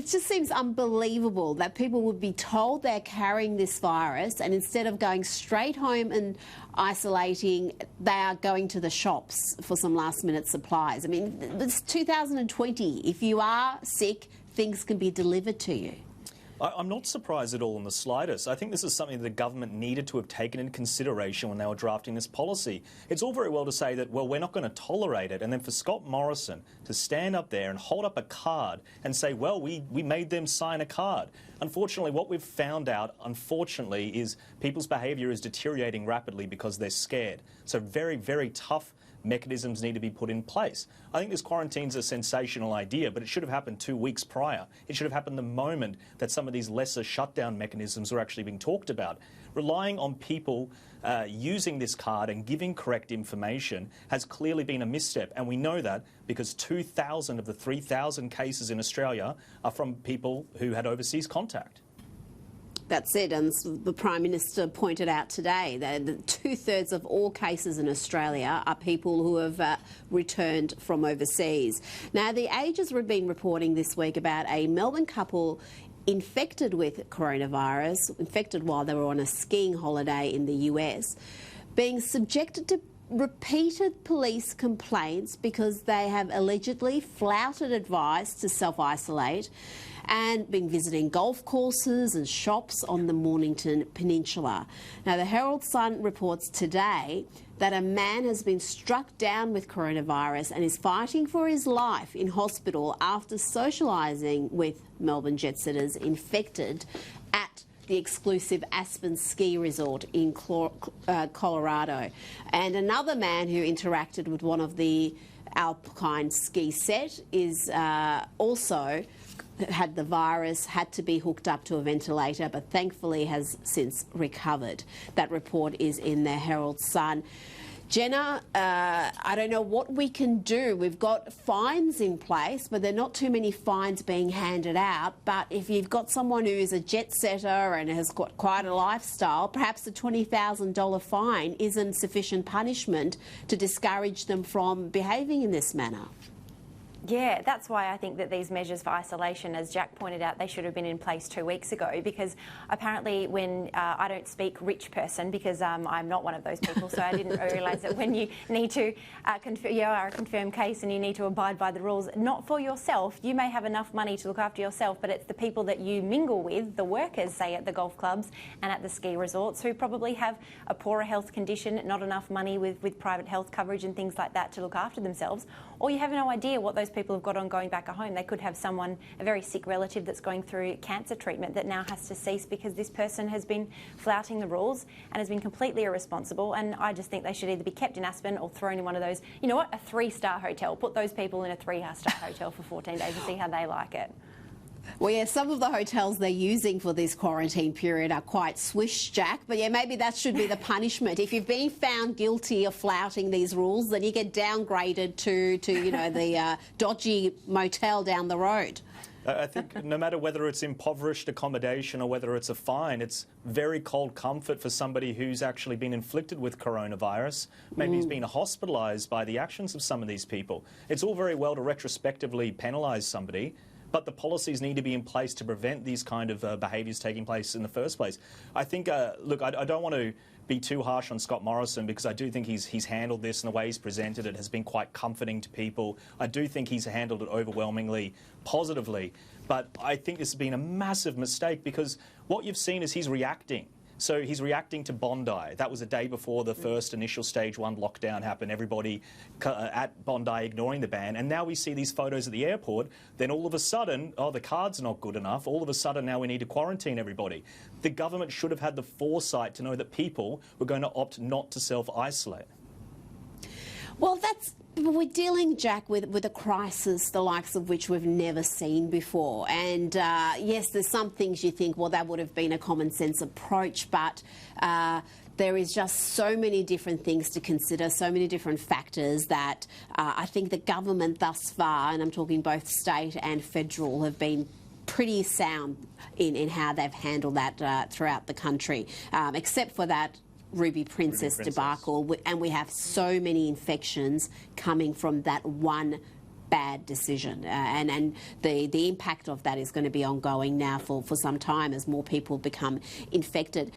it just seems unbelievable that people would be told they're carrying this virus, and instead of going straight home and isolating, they are going to the shops for some last-minute supplies. I mean, it's 2020. If you are sick, things can be delivered to you. I'm not surprised at all in the slightest. I think this is something that the government needed to have taken into consideration when they were drafting this policy. It's all very well to say that, well, we're not going to tolerate it, and then for Scott Morrison to stand up there and hold up a card and say, well, we made them sign a card. Unfortunately, what we've found out, unfortunately, is people's behaviour is deteriorating rapidly because they're scared. So very, very tough mechanisms need to be put in place. I think this quarantine's a sensational idea, but it should have happened 2 weeks prior. It should have happened the moment that some of these lesser shutdown mechanisms were actually being talked about. Relying on people using this card and giving correct information has clearly been a misstep, and we know that because 2,000 of the 3,000 cases in Australia are from people who had overseas contact. That's it, and the Prime Minister pointed out today that 2/3 of all cases in Australia are people who have returned from overseas. Now, The Age has been reporting this week about a Melbourne couple infected with coronavirus, infected while they were on a skiing holiday in the US, being subjected to repeated police complaints because they have allegedly flouted advice to self-isolate and been visiting golf courses and shops on the Mornington Peninsula. Now, the Herald Sun reports today that a man has been struck down with coronavirus and is fighting for his life in hospital after socialising with Melbourne jet-setters infected at the exclusive Aspen ski resort in Colorado. And another man who interacted with one of the alpine ski set is also had the virus, had to be hooked up to a ventilator, but thankfully has since recovered. That report is in the Herald Sun. Jenna, I don't know what we can do. We've got fines in place, but there are not too many fines being handed out. But if you've got someone who is a jet setter and has got quite a lifestyle, perhaps a $20,000 fine isn't sufficient punishment to discourage them from behaving in this manner. Yeah, that's why I think that these measures for isolation, as Jack pointed out, they should have been in place 2 weeks ago, because apparently when I don't speak rich person, because I'm not one of those people, so I didn't realise that when you need to, you are a confirmed case and you need to abide by the rules, not for yourself. You may have enough money to look after yourself, but it's the people that you mingle with, the workers, say, at the golf clubs and at the ski resorts, who probably have a poorer health condition, not enough money with private health coverage and things like that to look after themselves, or you have no idea what those people have got on going back at home. They could have someone, a very sick relative that's going through cancer treatment that now has to cease because this person has been flouting the rules and has been completely irresponsible. And I just think they should either be kept in Aspen or thrown in one of those, you know what, a 3-star hotel. Put those people in a 3-star hotel for 14 days and see how they like it. Well, yeah, some of the hotels they're using for this quarantine period are quite swish, Jack. But yeah, maybe that should be the punishment. If you've been found guilty of flouting these rules, then you get downgraded to you know, the dodgy motel down the road. I think no matter whether it's impoverished accommodation or whether it's a fine, it's very cold comfort for somebody who's actually been inflicted with coronavirus. Maybe he's been hospitalised by the actions of some of these people. It's all very well to retrospectively penalise somebody, but the policies need to be in place to prevent these kind of behaviours taking place in the first place. I think, look, I don't want to be too harsh on Scott Morrison, because I do think he's handled this, and the way he's presented it has been quite comforting to people. I do think he's handled it overwhelmingly positively, but I think this has been a massive mistake, because what you've seen is he's reacting. So he's reacting to Bondi. That was a day before the first initial stage 1 lockdown happened, everybody at Bondi ignoring the ban. And now we see these photos at the airport. Then all of a sudden, oh, the card's not good enough. All of a sudden now we need to quarantine everybody. The government should have had the foresight to know that people were going to opt not to self-isolate. Well, we're dealing, Jack, with a crisis the likes of which we've never seen before. And yes, there's some things you think, well, that would have been a common sense approach, but there is just so many different things to consider, so many different factors that I think the government thus far, and I'm talking both state and federal, have been pretty sound in how they've handled that throughout the country, except for that Ruby Princess debacle, and we have so many infections coming from that one bad decision, and the impact of that is going to be ongoing now for some time as more people become infected.